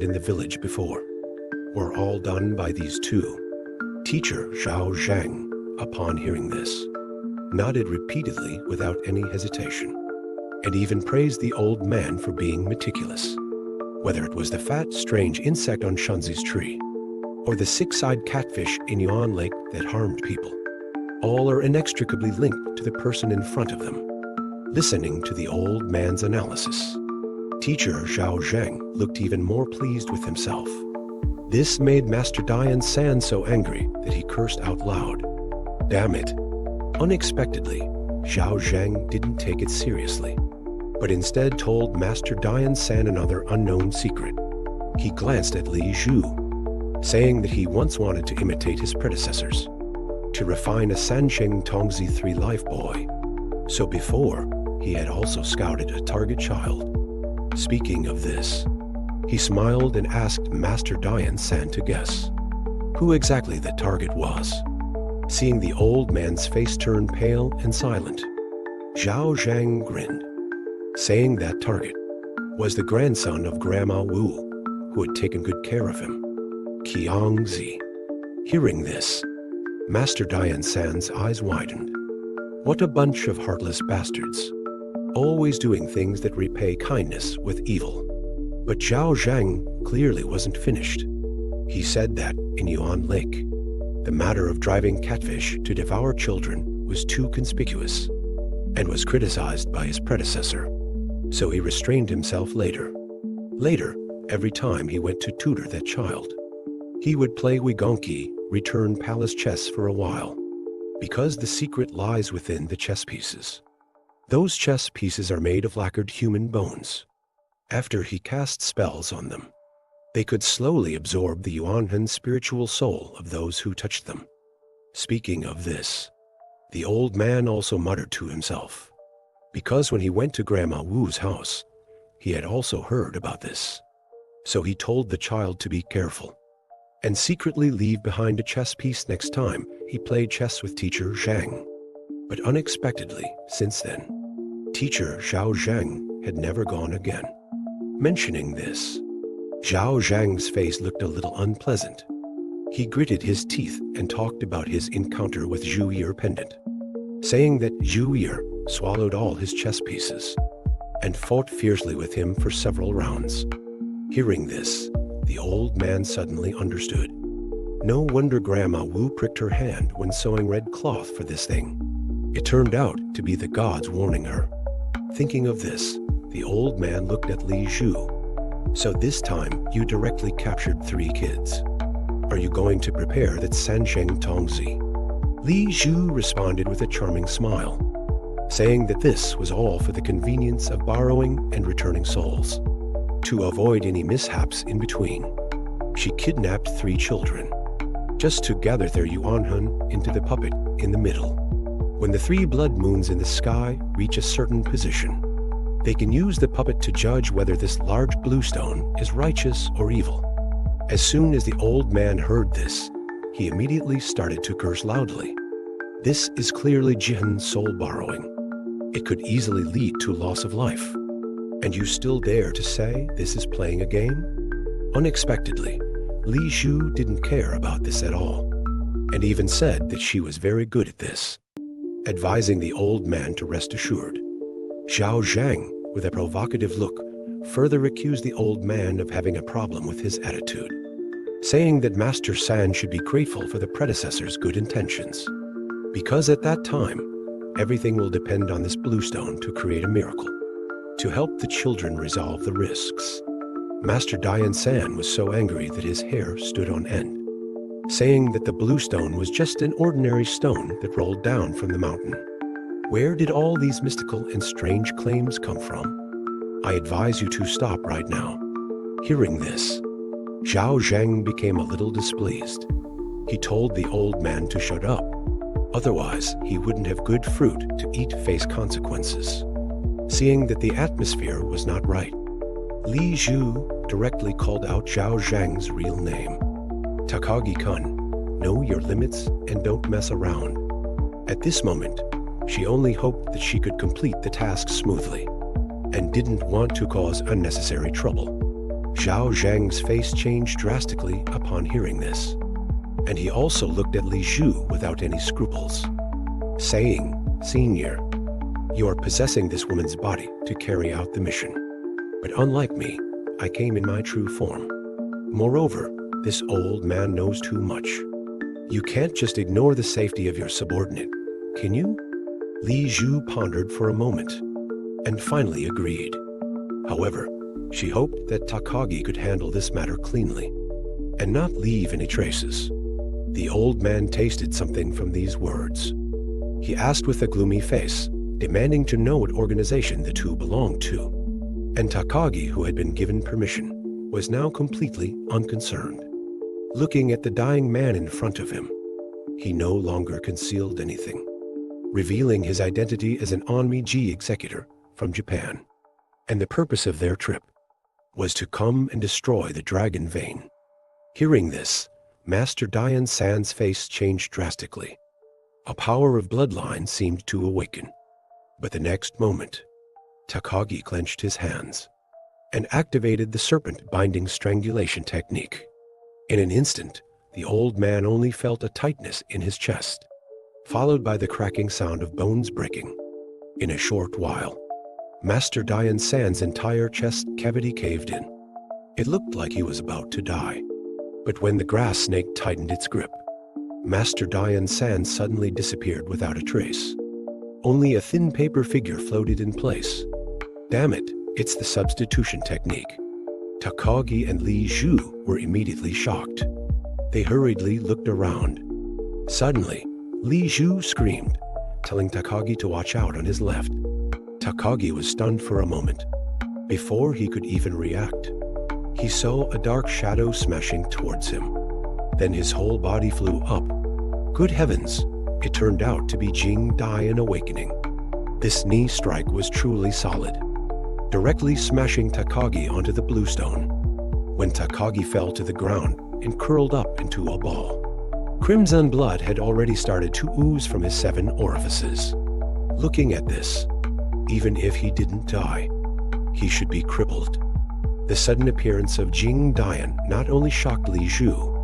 in the village before were all done by these two. Teacher Zhao Zhang, upon hearing this, nodded repeatedly without any hesitation, and even praised the old man for being meticulous. Whether it was the fat, strange insect on Shunzi's tree, or the six-eyed catfish in Yuan Lake that harmed people, all are inextricably linked to the person in front of them. Listening to the old man's analysis, Teacher Zhao Zheng looked even more pleased with himself. This made Master Dian San so angry that he cursed out loud. Damn it! Unexpectedly, Zhao Zheng didn't take it seriously, but instead told Master Dian San another unknown secret. He glanced at Li Zhu, saying that he once wanted to imitate his predecessors, to refine a Sansheng Tongzi 3 life boy. So before, he had also scouted a target child. Speaking of this, he smiled and asked Master Dian San to guess who exactly the target was. Seeing the old man's face turn pale and silent, Zhao Zhang grinned, saying that target was the grandson of Grandma Wu, who had taken good care of him, Qiang Zi. Hearing this, Master Dian San's eyes widened. What a bunch of heartless bastards, always doing things that repay kindness with evil. But Zhao Zhang clearly wasn't finished. He said that in Yuan Lake, the matter of driving catfish to devour children was too conspicuous and was criticized by his predecessor, so he restrained himself later. Later, every time he went to tutor that child, he would play Wigonki, return palace chess for a while, because the secret lies within the chess pieces. Those chess pieces are made of lacquered human bones. After he cast spells on them, they could slowly absorb the Yuanhan spiritual soul of those who touched them. Speaking of this, the old man also muttered to himself, because when he went to Grandma Wu's house, he had also heard about this. So he told the child to be careful and secretly leave behind a chess piece next time he played chess with Teacher Zhang. But unexpectedly, since then, Teacher Zhao Zhang had never gone again. Mentioning this, Zhao Zhang's face looked a little unpleasant. He gritted his teeth and talked about his encounter with Zhu Yi pendant, saying that Zhu Yi swallowed all his chess pieces and fought fiercely with him for several rounds. Hearing this, the old man suddenly understood. No wonder Grandma Wu pricked her hand when sewing red cloth for this thing. It turned out to be the gods warning her. Thinking of this, the old man looked at Li Zhu. So this time, you directly captured 3 kids. Are you going to prepare that Sansheng Tongzi? Li Zhu responded with a charming smile, saying that this was all for the convenience of borrowing and returning souls. To avoid any mishaps in between, she kidnapped 3 children, just to gather their Yuanhun into the puppet in the middle. When the 3 blood moons in the sky reach a certain position, they can use the puppet to judge whether this large blue stone is righteous or evil. As soon as the old man heard this, he immediately started to curse loudly. This is clearly Jihan soul borrowing. It could easily lead to loss of life. And you still dare to say this is playing a game? Unexpectedly, Li Zhu didn't care about this at all, and even said that she was very good at this, advising the old man to rest assured. Zhao Zhang, with a provocative look, further accused the old man of having a problem with his attitude, saying that Master San should be grateful for the predecessor's good intentions, because at that time, everything will depend on this blue stone to create a miracle, to help the children resolve the risks. Master Dian San was so angry that his hair stood on end, saying that the blue stone was just an ordinary stone that rolled down from the mountain. Where did all these mystical and strange claims come from? I advise you to stop right now. Hearing this, Zhao Zhang became a little displeased. He told the old man to shut up, otherwise he wouldn't have good fruit to eat face consequences. Seeing that the atmosphere was not right, Li Zhu directly called out Zhao Zhang's real name. Takagi-kun, know your limits and don't mess around. At this moment, she only hoped that she could complete the task smoothly, and didn't want to cause unnecessary trouble. Zhao Zhang's face changed drastically upon hearing this, and he also looked at Li Zhu without any scruples, saying, "Senior, you are possessing this woman's body to carry out the mission. But unlike me, I came in my true form. Moreover, this old man knows too much. You can't just ignore the safety of your subordinate, can you?" Li Zhu pondered for a moment, and finally agreed. However, she hoped that Takagi could handle this matter cleanly, and not leave any traces. The old man tasted something from these words. He asked with a gloomy face, demanding to know what organization the two belonged to. And Takagi, who had been given permission, was now completely unconcerned. Looking at the dying man in front of him, he no longer concealed anything, revealing his identity as an Onmi-G executor from Japan. And the purpose of their trip was to come and destroy the dragon vein. Hearing this, Master Dian San's face changed drastically. A power of bloodline seemed to awaken. But the next moment, Takagi clenched his hands and activated the serpent binding strangulation technique. In an instant, the old man only felt a tightness in his chest, followed by the cracking sound of bones breaking. In a short while, Master Dian San's entire chest cavity caved in. It looked like he was about to die. But when the grass snake tightened its grip, Master Dian San suddenly disappeared without a trace. Only a thin paper figure floated in place. Damn it, it's the substitution technique. Takagi and Li Zhu were immediately shocked. They hurriedly looked around. Suddenly, Li Zhu screamed, telling Takagi to watch out on his left. Takagi was stunned for a moment. Before he could even react, he saw a dark shadow smashing towards him. Then his whole body flew up. Good heavens, it turned out to be Jing Dian awakening. This knee strike was truly solid, directly smashing Takagi onto the bluestone. When Takagi fell to the ground and curled up into a ball, crimson blood had already started to ooze from his 7 orifices. Looking at this, even if he didn't die, he should be crippled. The sudden appearance of Jing Dian not only shocked Li Zhu,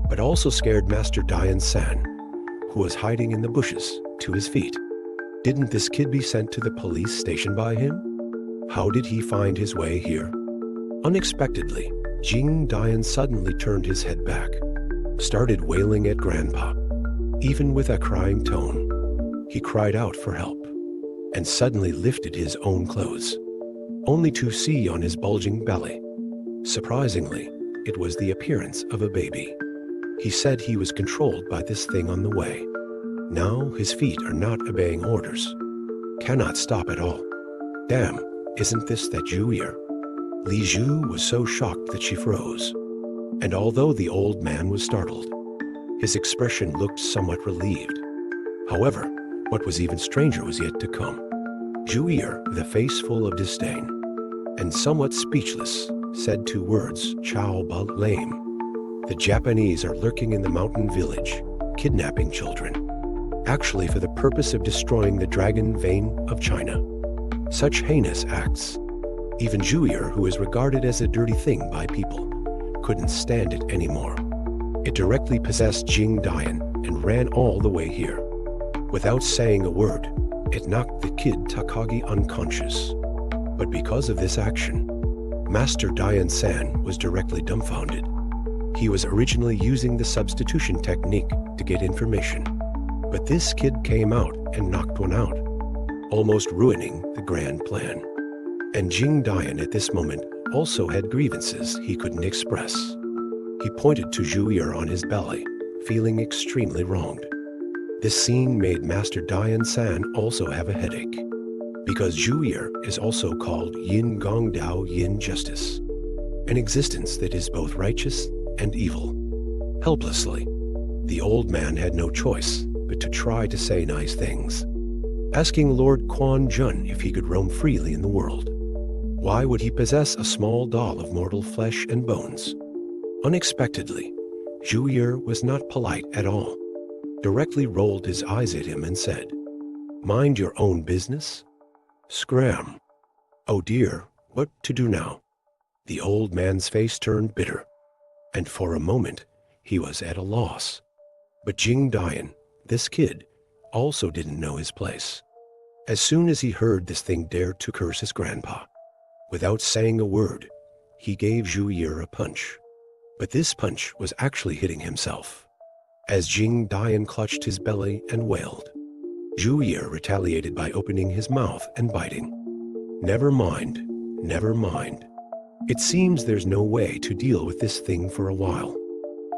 but also scared Master Dian San, who was hiding in the bushes, to his feet. Didn't this kid be sent to the police station by him? How did he find his way here? Unexpectedly, Jing Dian suddenly turned his head back, started wailing at Grandpa. Even with a crying tone, he cried out for help, and suddenly lifted his own clothes, only to see on his bulging belly, surprisingly, it was the appearance of a baby. He said he was controlled by this thing on the way. Now his feet are not obeying orders, cannot stop at all. Damn, isn't this that Zhu? Li Zhu was so shocked that she froze. And although the old man was startled, his expression looked somewhat relieved. However, what was even stranger was yet to come. Zhu, with a face full of disdain, and somewhat speechless, said 2 words, "Chao ba lame." The Japanese are lurking in the mountain village, kidnapping children, actually for the purpose of destroying the dragon vein of China. Such heinous acts, even Zhu, who is regarded as a dirty thing by people, couldn't stand it anymore. It directly possessed Jing Dian and ran all the way here. Without saying a word, it knocked the kid Takagi unconscious. But because of this action, Master Dian San was directly dumbfounded. He was originally using the substitution technique to get information, but this kid came out and knocked one out, almost ruining the grand plan. And Jing Dian at this moment also had grievances he couldn't express. He pointed to Zhu on his belly, feeling extremely wronged. This scene made Master Dian San also have a headache, because Zhu is also called Yin Gong Dao Yin Justice, an existence that is both righteous and evil. Helplessly, the old man had no choice but to try to say nice things, asking Lord Quan Jun if he could roam freely in the world. Why would he possess a small doll of mortal flesh and bones? Unexpectedly, Zhu was not polite at all, directly rolled his eyes at him and said, "Mind your own business?" Scram. Oh dear, what to do now? The old man's face turned bitter, and for a moment he was at a loss. But Jing Dian, this kid, also didn't know his place. As soon as he heard this thing dared to curse his grandpa, without saying a word, he gave Zhu Yi a punch. But this punch was actually hitting himself. As Jing Dian clutched his belly and wailed, Zhu Yi retaliated by opening his mouth and biting. Never mind, never mind. It seems there's no way to deal with this thing for a while.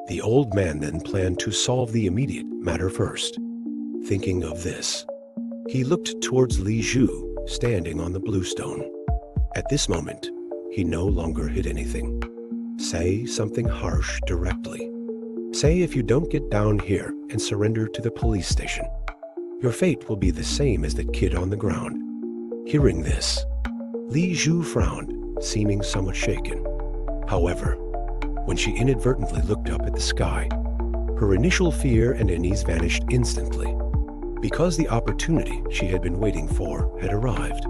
The old man then planned to solve the immediate matter first. Thinking of this, he looked towards Li Zhu, standing on the blue stone. At this moment, he no longer hid anything. Say something harsh directly. Say if you don't get down here and surrender to the police station, your fate will be the same as that kid on the ground. Hearing this, Li Zhu frowned, seeming somewhat shaken. However, when she inadvertently looked up at the sky, her initial fear and unease vanished instantly, because the opportunity she had been waiting for had arrived.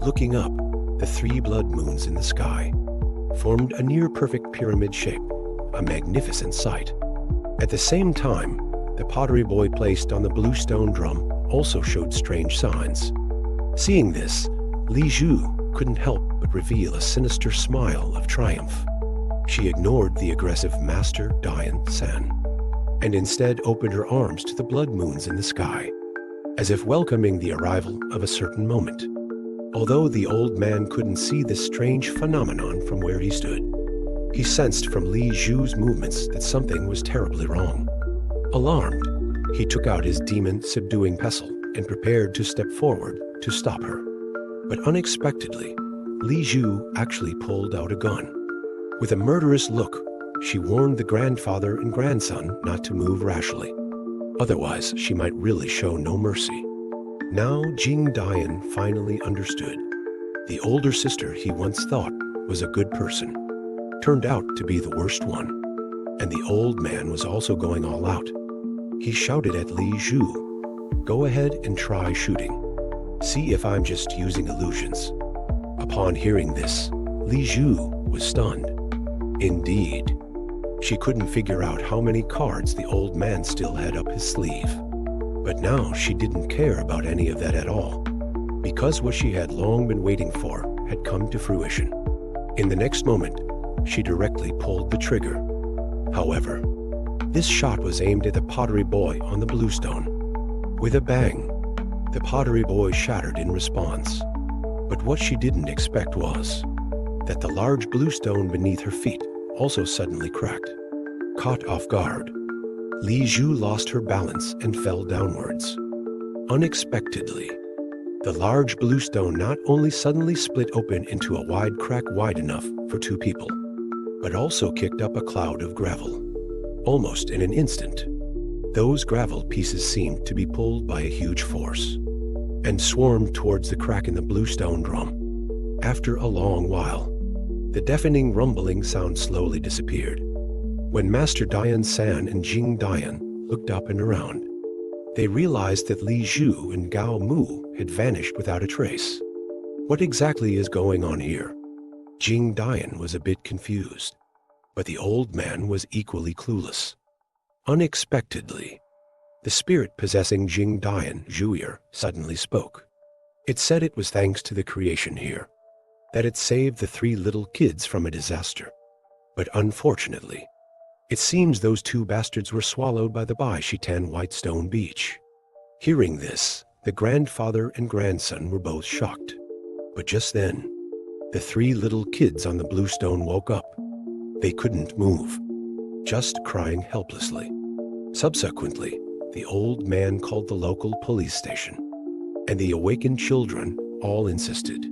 Looking up, the 3 blood moons in the sky formed a near-perfect pyramid shape, a magnificent sight. At the same time, the pottery boy placed on the blue stone drum also showed strange signs. Seeing this, Li Zhu couldn't help but reveal a sinister smile of triumph. She ignored the aggressive Master Dian San, and instead opened her arms to the blood moons in the sky, as if welcoming the arrival of a certain moment. Although the old man couldn't see this strange phenomenon from where he stood, he sensed from Li Zhu's movements that something was terribly wrong. Alarmed, he took out his demon-subduing pestle and prepared to step forward to stop her. But unexpectedly, Li Zhu actually pulled out a gun. With a murderous look, she warned the grandfather and grandson not to move rashly. Otherwise, she might really show no mercy. Now Jing Dian finally understood. The older sister he once thought was a good person turned out to be the worst one. And the old man was also going all out. He shouted at Li Zhu, "Go ahead and try shooting. See if I'm just using illusions." Upon hearing this, Li Zhu was stunned. Indeed, she couldn't figure out how many cards the old man still had up his sleeve. But now she didn't care about any of that at all, because what she had long been waiting for had come to fruition. In the next moment, she directly pulled the trigger. However, this shot was aimed at the pottery boy on the blue stone. With a bang, the pottery boy shattered in response. But what she didn't expect was that the large blue stone beneath her feet also suddenly cracked. Caught off guard, Li Zhu lost her balance and fell downwards. Unexpectedly, the large blue stone not only suddenly split open into a wide crack wide enough for 2 people, but also kicked up a cloud of gravel. Almost in an instant, those gravel pieces seemed to be pulled by a huge force and swarmed towards the crack in the blue stone drum. After a long while, the deafening rumbling sound slowly disappeared. When Master Dian San and Jing Dian looked up and around, they realized that Li Zhu and Gao Mu had vanished without a trace. What exactly is going on here? Jing Dian was a bit confused, but the old man was equally clueless. Unexpectedly, the spirit possessing Jing Dian, Zhu Yi, suddenly spoke. It said it was thanks to the creation here that it saved the 3 little kids from a disaster. But unfortunately, it seems those 2 bastards were swallowed by the Bai Shitan White Stone Beach. Hearing this, the grandfather and grandson were both shocked. But just then, the 3 little kids on the blue stone woke up. They couldn't move, just crying helplessly. Subsequently, the old man called the local police station, and the awakened children all insisted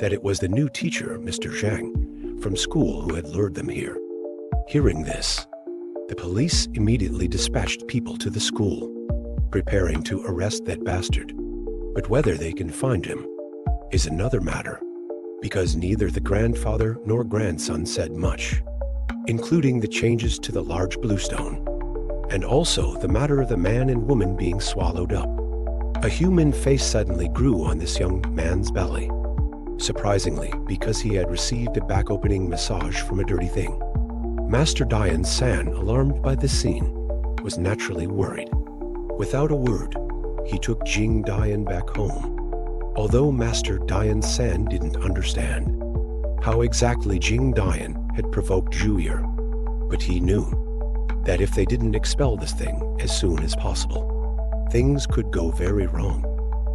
that it was the new teacher, Mr. Zhang, from school who had lured them here. Hearing this, the police immediately dispatched people to the school, preparing to arrest that bastard. But whether they can find him is another matter, because neither the grandfather nor grandson said much, including the changes to the large blue stone, and also the matter of the man and woman being swallowed up. A human face suddenly grew on this young man's belly. Surprisingly, because he had received a back-opening massage from a dirty thing. Master Dian San, alarmed by this scene, was naturally worried. Without a word, he took Jing Dian back home. Although Master Dian San didn't understand how exactly Jing Dian had provoked Zhuye, but he knew that if they didn't expel this thing as soon as possible, things could go very wrong.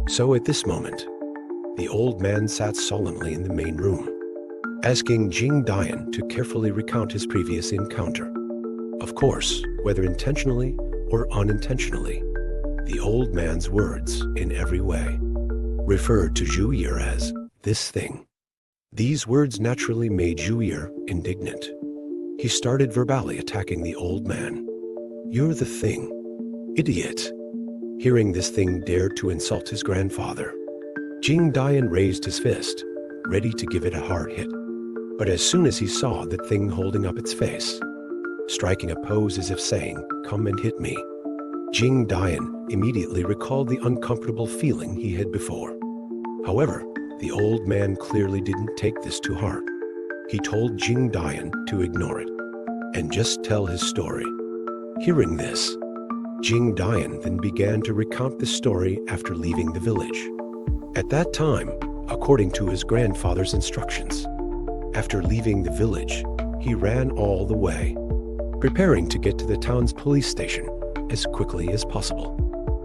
So at this moment, the old man sat solemnly in the main room, asking Jing Dian to carefully recount his previous encounter. Of course, whether intentionally or unintentionally, the old man's words, in every way, referred to Zhuye as this thing. These words naturally made Zhuye indignant. He started verbally attacking the old man. "You're the thing, idiot." Hearing this thing dared to insult his grandfather, Jing Dian raised his fist, ready to give it a hard hit. But as soon as he saw that thing holding up its face, striking a pose as if saying, "Come and hit me," Jing Dian immediately recalled the uncomfortable feeling he had before. However, the old man clearly didn't take this to heart. He told Jing Dian to ignore it and just tell his story. Hearing this, Jing Dian then began to recount the story after leaving the village. At that time, according to his grandfather's instructions, after leaving the village, he ran all the way, preparing to get to the town's police station as quickly as possible.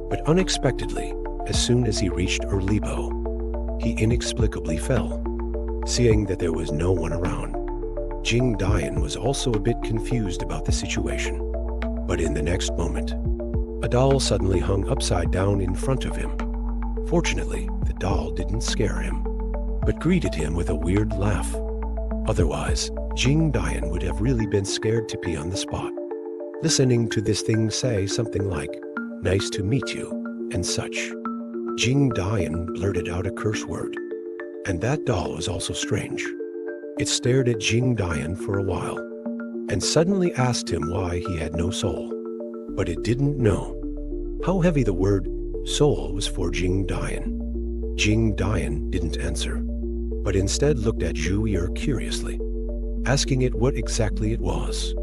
But unexpectedly, as soon as he reached Erlibo, he inexplicably fell. Seeing that there was no one around, Jing Dian was also a bit confused about the situation. But in the next moment, a doll suddenly hung upside down in front of him. Fortunately, the doll didn't scare him, but greeted him with a weird laugh. Otherwise, Jing Dian would have really been scared to pee on the spot, listening to this thing say something like, "Nice to meet you," and such. Jing Dian blurted out a curse word, and that doll was also strange. It stared at Jing Dian for a while, and suddenly asked him why he had no soul. But it didn't know how heavy the word soul was for Jing Dian. Jing Dian didn't answer, but instead looked at Zhuye curiously, asking it what exactly it was.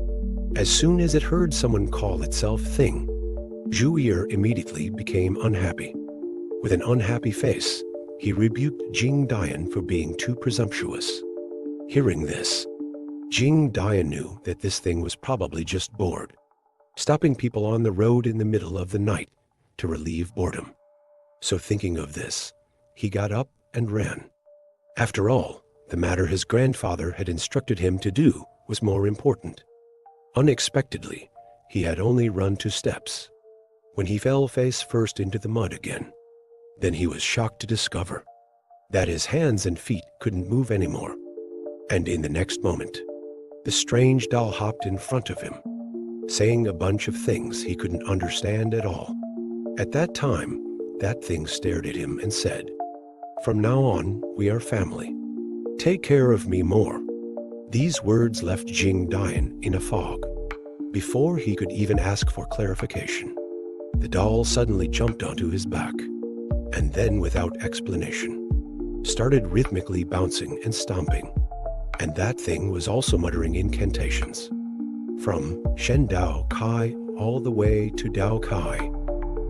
As soon as it heard someone call itself thing, Zhuye immediately became unhappy. With an unhappy face, he rebuked Jing Dian for being too presumptuous. Hearing this, Jing Dian knew that this thing was probably just bored, stopping people on the road in the middle of the night to relieve boredom. So thinking of this, he got up and ran. After all, the matter his grandfather had instructed him to do was more important. Unexpectedly, he had only run 2 steps when he fell face first into the mud again. Then he was shocked to discover that his hands and feet couldn't move anymore. And in the next moment, the strange doll hopped in front of him, saying a bunch of things he couldn't understand at all. At that time, that thing stared at him and said, "From now on, we are family. Take care of me more." These words left Jing Dian in a fog. Before he could even ask for clarification, the doll suddenly jumped onto his back, and then without explanation, started rhythmically bouncing and stomping. And that thing was also muttering incantations, from Shen Dao Kai all the way to Dao Kai.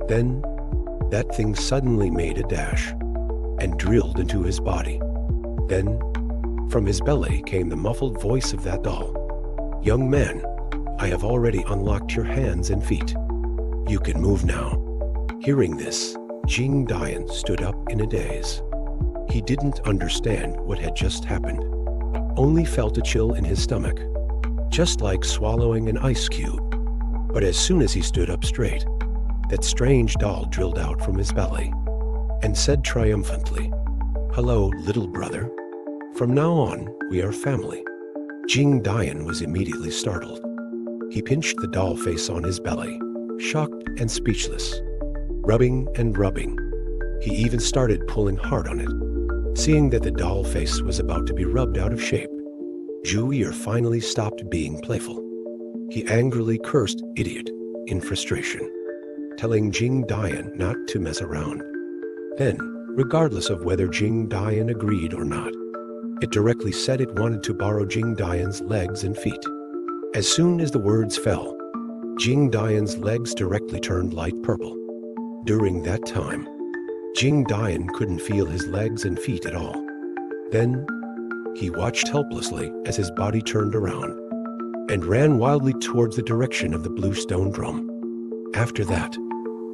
Then, that thing suddenly made a dash and drilled into his body. Then, from his belly came the muffled voice of that doll. "Young man, I have already unlocked your hands and feet. You can move now." Hearing this, Jing Dian stood up in a daze. He didn't understand what had just happened, only felt a chill in his stomach, just like swallowing an ice cube. But as soon as he stood up straight, that strange doll drilled out from his belly and said triumphantly, "Hello, little brother. From now on, we are family." Jing Dian was immediately startled. He pinched the doll face on his belly, shocked and speechless, rubbing and rubbing. He even started pulling hard on it. Seeing that the doll face was about to be rubbed out of shape, Zhuye finally stopped being playful. He angrily cursed "idiot" in frustration, telling Jing Dian not to mess around. Then, regardless of whether Jing Dian agreed or not, It directly said it wanted to borrow Jing Dian's legs and feet. As soon as the words fell, Jing Dian's legs directly turned light purple. During that time, Jing Dian couldn't feel his legs and feet at all. Then, he watched helplessly as his body turned around and ran wildly towards the direction of the blue stone drum. After that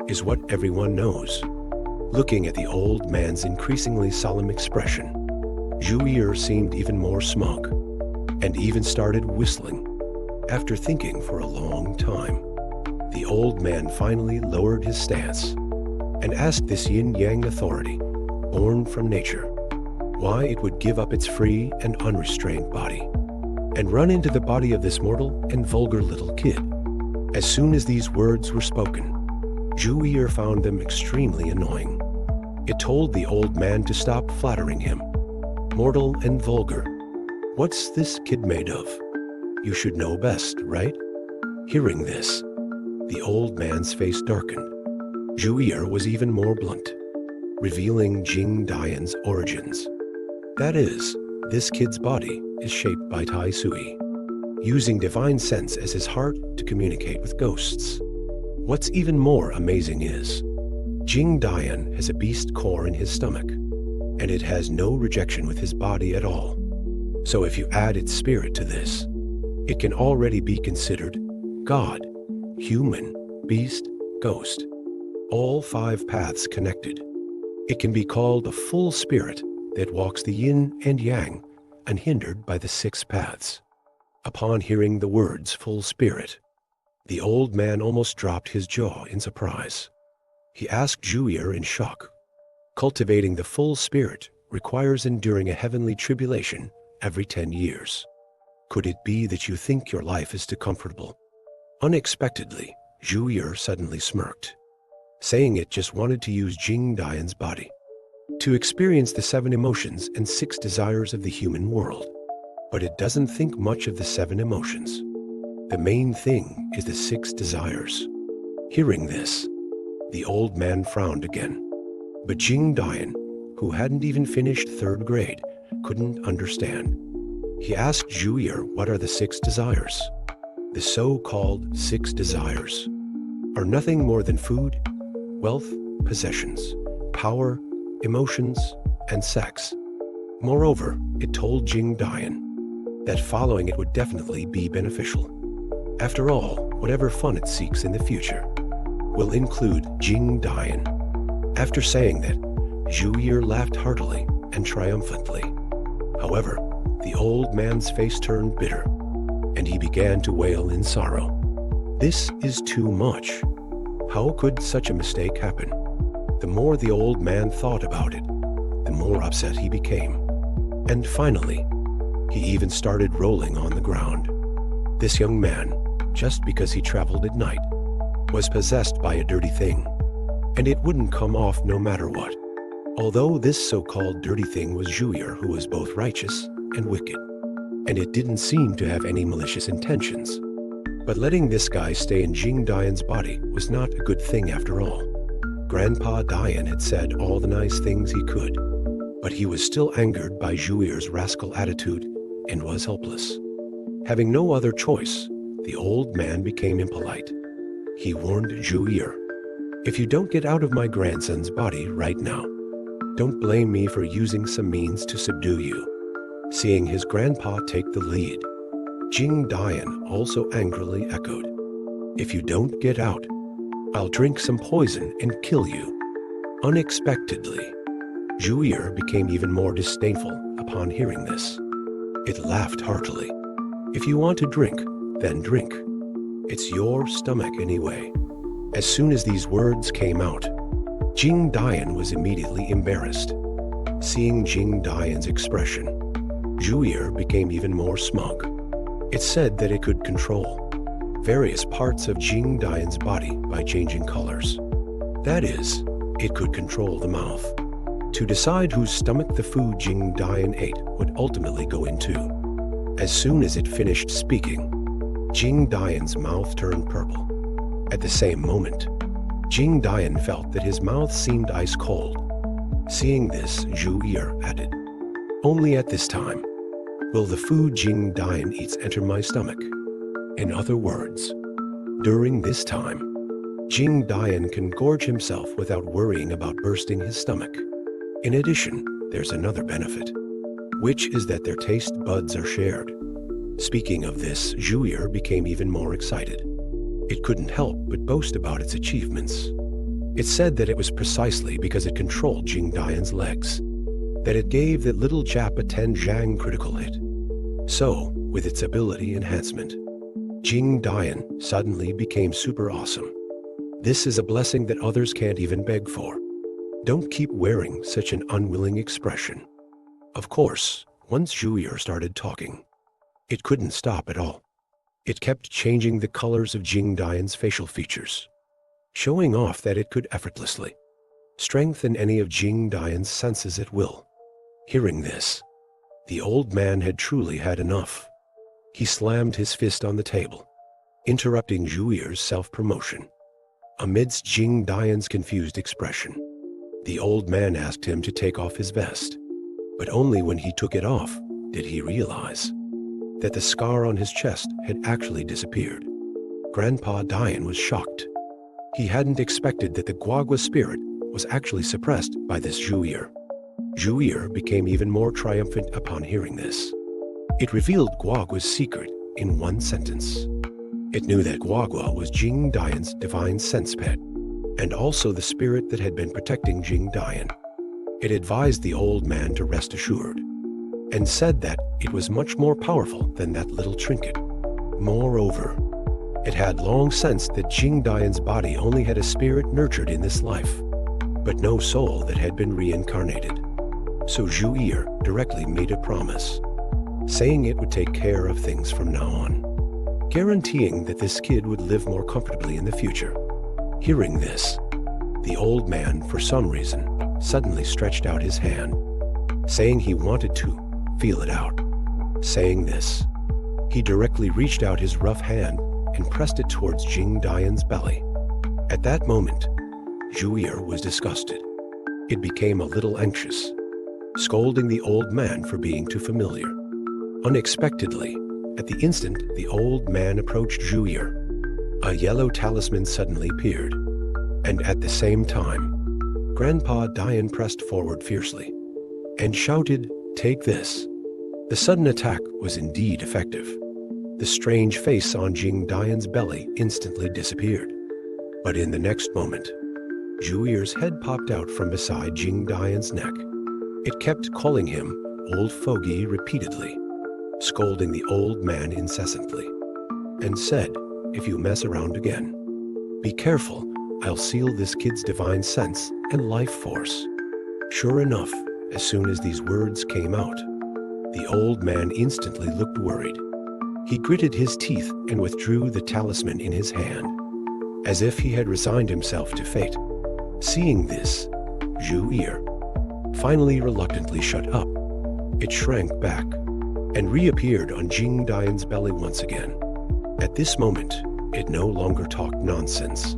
is what everyone knows. Looking at the old man's increasingly solemn expression, Zhu seemed even more smug and even started whistling. After thinking for a long time, the old man finally lowered his stance and asked this Yin-Yang authority, born from nature, why it would give up its free and unrestrained body and run into the body of this mortal and vulgar little kid. As soon as these words were spoken, Zhu found them extremely annoying. It told the old man to stop flattering him. Mortal and vulgar. What's this kid made of? You should know best, right? Hearing this, the old man's face darkened. Zhu was even more blunt, revealing Jing Dian's origins. That is, this kid's body is shaped by Tai Sui, using divine sense as his heart to communicate with ghosts. What's even more amazing is, Jing Dian has a beast core in his stomach, and it has no rejection with his body at all. So if you add its spirit to this, it can already be considered God, human, beast, ghost, all 5 paths connected. It can be called a full spirit that walks the yin and yang, unhindered by the 6 paths. Upon hearing the words full spirit, the old man almost dropped his jaw in surprise. He asked Zhu in shock. Cultivating the full spirit requires enduring a heavenly tribulation every 10 years. Could it be that you think your life is too comfortable? Unexpectedly, Zhu suddenly smirked, saying it just wanted to use Jing Dian's body to experience the 7 emotions and 6 desires of the human world. But it doesn't think much of the 7 emotions. The main thing is the 6 desires. Hearing this, the old man frowned again. But Jing Dian, who hadn't even finished 3rd grade, couldn't understand. He asked Zhu what are the 6 desires. The so-called 6 desires are nothing more than food, wealth, possessions, power, emotions, and sex. Moreover, it told Jing Dian that following it would definitely be beneficial. After all, whatever fun it seeks in the future will include Jing Dian. After saying that, Zhu laughed heartily and triumphantly. However, the old man's face turned bitter, and he began to wail in sorrow. This is too much. How could such a mistake happen? The more the old man thought about it, the more upset he became. And finally, he even started rolling on the ground. This young man, just because he traveled at night, was possessed by a dirty thing, and it wouldn't come off no matter what. Although this so-called dirty thing was Zhu who was both righteous and wicked, and it didn't seem to have any malicious intentions. But letting this guy stay in Jing Dian's body was not a good thing after all. Grandpa Dian had said all the nice things he could, but he was still angered by Zhu's rascal attitude and was helpless. Having no other choice, the old man became impolite. He warned Zhu, if you don't get out of my grandson's body right now, don't blame me for using some means to subdue you. Seeing his grandpa take the lead, Jing Dian also angrily echoed, if you don't get out, I'll drink some poison and kill you. Unexpectedly, Zhu became even more disdainful upon hearing this. It laughed heartily. If you want to drink, then drink. It's your stomach anyway. As soon as these words came out, Jing Dian was immediately embarrassed. Seeing Jing Dian's expression, Zhu became even more smug. It said that it could control various parts of Jing Dian's body by changing colors. That is, it could control the mouth, to decide whose stomach the food Jing Dian ate would ultimately go into. As soon as it finished speaking, Jing Dian's mouth turned purple. At the same moment, Jing Dian felt that his mouth seemed ice cold. Seeing this, Zhu added, Only at this time will the food Jing Dian eats enter my stomach. In other words, during this time, Jing Dian can gorge himself without worrying about bursting his stomach. In addition, there's another benefit, which is that their taste buds are shared. Speaking of this, Zhuir became even more excited. It couldn't help but boast about its achievements. It said that it was precisely because it controlled Jing Dian's legs that it gave that little Jap a 10 Zhang critical hit. So, with its ability enhancement, Jing Dian suddenly became super awesome. This is a blessing that others can't even beg for. Don't keep wearing such an unwilling expression. Of course, once Zhuir started talking, it couldn't stop at all. It kept changing the colors of Jing Dian's facial features, showing off that it could effortlessly strengthen any of Jing Dian's senses at will. Hearing this, the old man had truly had enough. He slammed his fist on the table, interrupting Zhuir's self-promotion. Amidst Jing Dian's confused expression, the old man asked him to take off his vest, but only when he took it off did he realize that the scar on his chest had actually disappeared. Grandpa Dian was shocked. He hadn't expected that the Guagua spirit was actually suppressed by this Zhuir. Zhuir became even more triumphant upon hearing this. It revealed Guagua's secret in one sentence. It knew that Guagua was Jing Dian's divine sense pet, and also the spirit that had been protecting Jing Dian. It advised the old man to rest assured, and said that it was much more powerful than that little trinket. Moreover, it had long sensed that Jing Dian's body only had a spirit nurtured in this life, but no soul that had been reincarnated. So Zhuir directly made a promise, saying it would take care of things from now on, guaranteeing that this kid would live more comfortably in the future. Hearing this, the old man, for some reason, suddenly stretched out his hand, saying he wanted to feel it out. Saying this, he directly reached out his rough hand and pressed it towards Jing Dian's belly. At that moment, Zhuir was disgusted. It became a little anxious, scolding the old man for being too familiar. Unexpectedly, at the instant the old man approached Zhuir, a yellow talisman suddenly appeared, and at the same time, Grandpa Dian pressed forward fiercely and shouted, "Take this." The sudden attack was indeed effective. The strange face on Jing Dian's belly instantly disappeared. But in the next moment, Zhuir's head popped out from beside Jing Dian's neck. It kept calling him Old Fogey repeatedly, scolding the old man incessantly, and said, "If you mess around again, be careful, I'll seal this kid's divine sense and life force." Sure enough, as soon as these words came out, the old man instantly looked worried. He gritted his teeth and withdrew the talisman in his hand, as if he had resigned himself to fate. Seeing this, Zhuir finally reluctantly shut up. It shrank back and reappeared on Jing Dian's belly once again. At this moment, it no longer talked nonsense,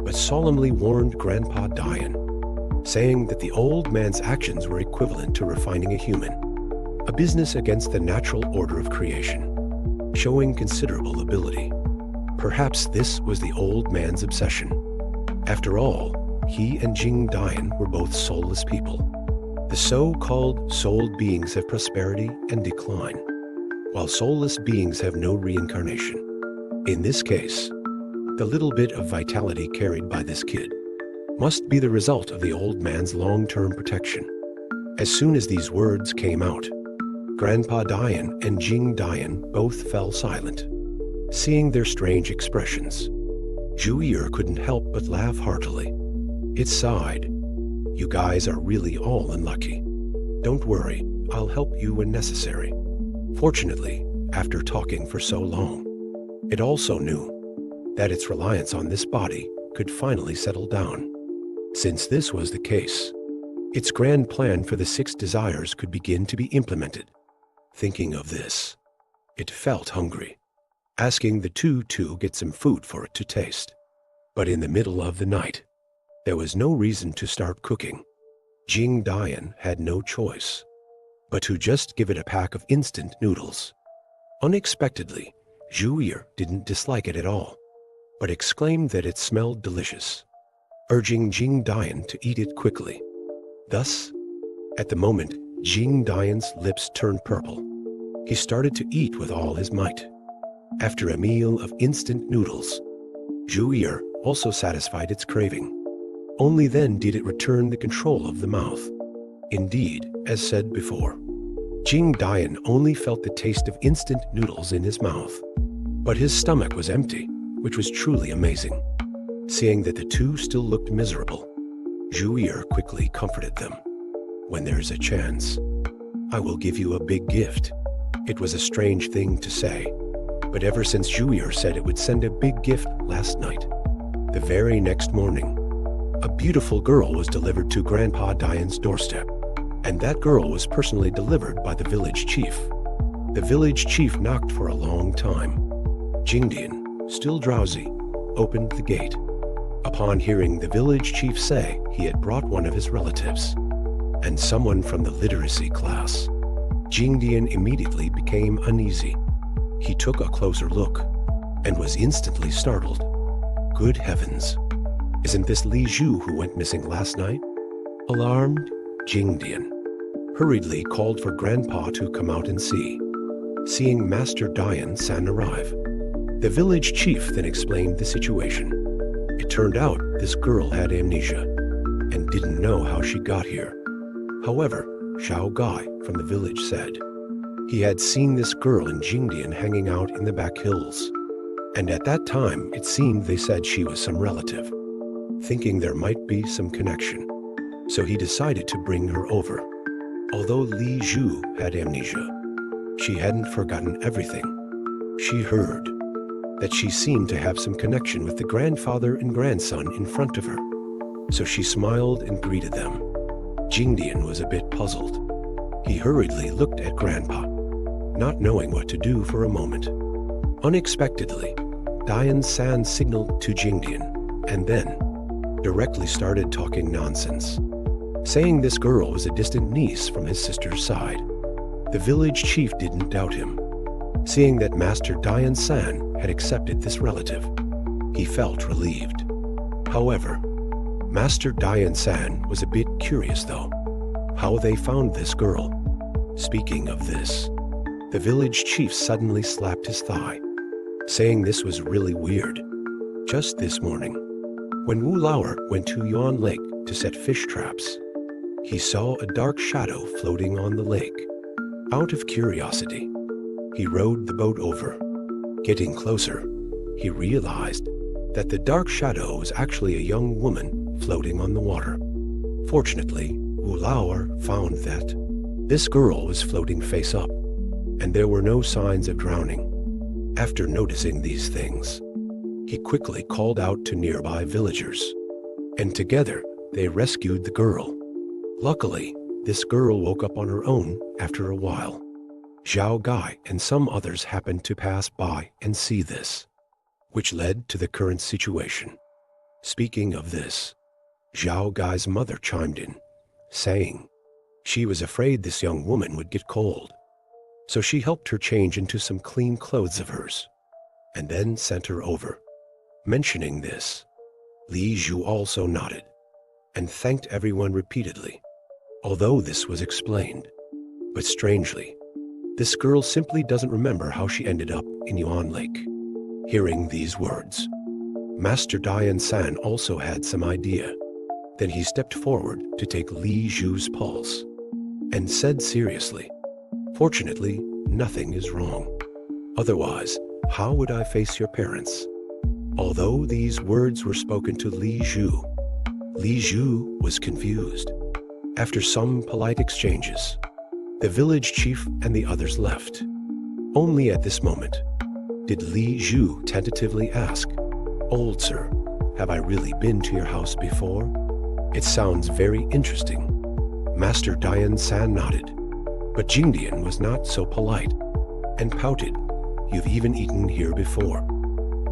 but solemnly warned Grandpa Dian, saying that the old man's actions were equivalent to refining a human, a business against the natural order of creation, showing considerable ability. Perhaps this was the old man's obsession. After all, he and Jing Dian were both soulless people. The so-called souled beings have prosperity and decline, while soulless beings have no reincarnation. In this case, the little bit of vitality carried by this kid must be the result of the old man's long-term protection. As soon as these words came out, Grandpa Dian and Jing Dian both fell silent, seeing their strange expressions. Zhuir couldn't help but laugh heartily. It sighed, "You guys are really all unlucky. Don't worry, I'll help you when necessary." Fortunately, after talking for so long, it also knew that its reliance on this body could finally settle down. Since this was the case, its grand plan for the 6 desires could begin to be implemented. Thinking of this, it felt hungry, asking the two to get some food for it to taste. But in the middle of the night, there was no reason to start cooking. Jing Dian had no choice. but to just give it a pack of instant noodles. Unexpectedly, Zhu Yi didn't dislike it at all, but exclaimed that it smelled delicious, urging Jing Dian to eat it quickly. Thus, at the moment, Jing Dian's lips turned purple. He started to eat with all his might. After a meal of instant noodles, Zhu Yi also satisfied its craving. Only then did it return the control of the mouth. Indeed, as said before, Jing Dian only felt the taste of instant noodles in his mouth, but his stomach was empty, which was truly amazing. Seeing that the two still looked miserable, Zhu Yi quickly comforted them. "When there's a chance, I will give you a big gift." It was a strange thing to say, but ever since Zhu Yi said it would send a big gift last night, the very next morning, a beautiful girl was delivered to Grandpa Dian's doorstep, and that girl was personally delivered by the village chief. The village chief knocked for a long time. Jingdian, still drowsy, opened the gate. Upon hearing the village chief say he had brought one of his relatives, and someone from the literacy class, Jingdian immediately became uneasy. He took a closer look and was instantly startled. Good heavens! Isn't this Li Zhu who went missing last night? Alarmed, Jingdian hurriedly called for Grandpa to come out and see. Seeing Master Dian-san arrive, the village chief then explained the situation. It turned out this girl had amnesia and didn't know how she got here. However, Xiao Gai from the village said he had seen this girl and Jingdian hanging out in the back hills, and at that time it seemed they said she was some relative, thinking there might be some connection. So he decided to bring her over. Although Li Zhu had amnesia, she hadn't forgotten everything. She heard that she seemed to have some connection with the grandfather and grandson in front of her, so she smiled and greeted them. Jingdian was a bit puzzled. He hurriedly looked at Grandpa, not knowing what to do for a moment. Unexpectedly, Dian-san signaled to Jingdian, and then directly started talking nonsense, saying this girl was a distant niece from his sister's side. The village chief didn't doubt him. Seeing that Master Dian-san had accepted this relative, he felt relieved. However, Master Dian-san was a bit curious though, how they found this girl. Speaking of this, the village chief suddenly slapped his thigh, saying this was really weird. Just this morning, when Wu Lauer went to Yuan Lake to set fish traps, he saw a dark shadow floating on the lake. Out of curiosity, he rowed the boat over. Getting closer, he realized that the dark shadow was actually a young woman floating on the water. Fortunately, Wu Lauer found that this girl was floating face up, and there were no signs of drowning. After noticing these things, he quickly called out to nearby villagers, and together they rescued the girl. Luckily, this girl woke up on her own after a while. Xiao Gai and some others happened to pass by and see this, which led to the current situation. Speaking of this, Xiao Gai's mother chimed in, saying she was afraid this young woman would get cold. So she helped her change into some clean clothes of hers, and then sent her over. Mentioning this, Li Zhu also nodded, and thanked everyone repeatedly, although this was explained. But strangely, this girl simply doesn't remember how she ended up in Yuan Lake. Hearing these words, Master Dian-san also had some idea. Then he stepped forward to take Li Zhu's pulse, and said seriously, "Fortunately, nothing is wrong. Otherwise, how would I face your parents?" Although these words were spoken to Li Zhu was confused. After some polite exchanges, the village chief and the others left. Only at this moment did Li Zhu tentatively ask, "Old sir, have I really been to your house before? It sounds very interesting." Master Dian-san nodded, but Jingdian was not so polite and pouted, "You've even eaten here before."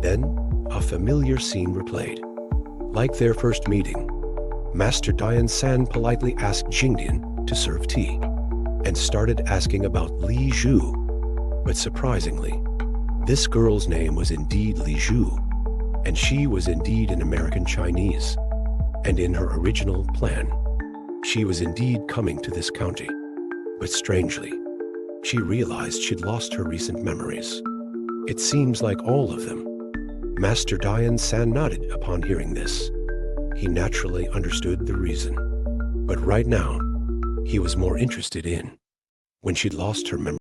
Then a familiar scene replayed. Like their first meeting, Master Dian-san politely asked Jingdian to serve tea. and started asking about Li Zhu. But surprisingly, this girl's name was indeed Li Zhu, and she was indeed an American Chinese. And in her original plan, she was indeed coming to this county. But strangely, she realized she'd lost her recent memories. It seems like all of them. Master Dian San nodded upon hearing this. He naturally understood the reason. But right now, he was more interested in when she'd lost her memory.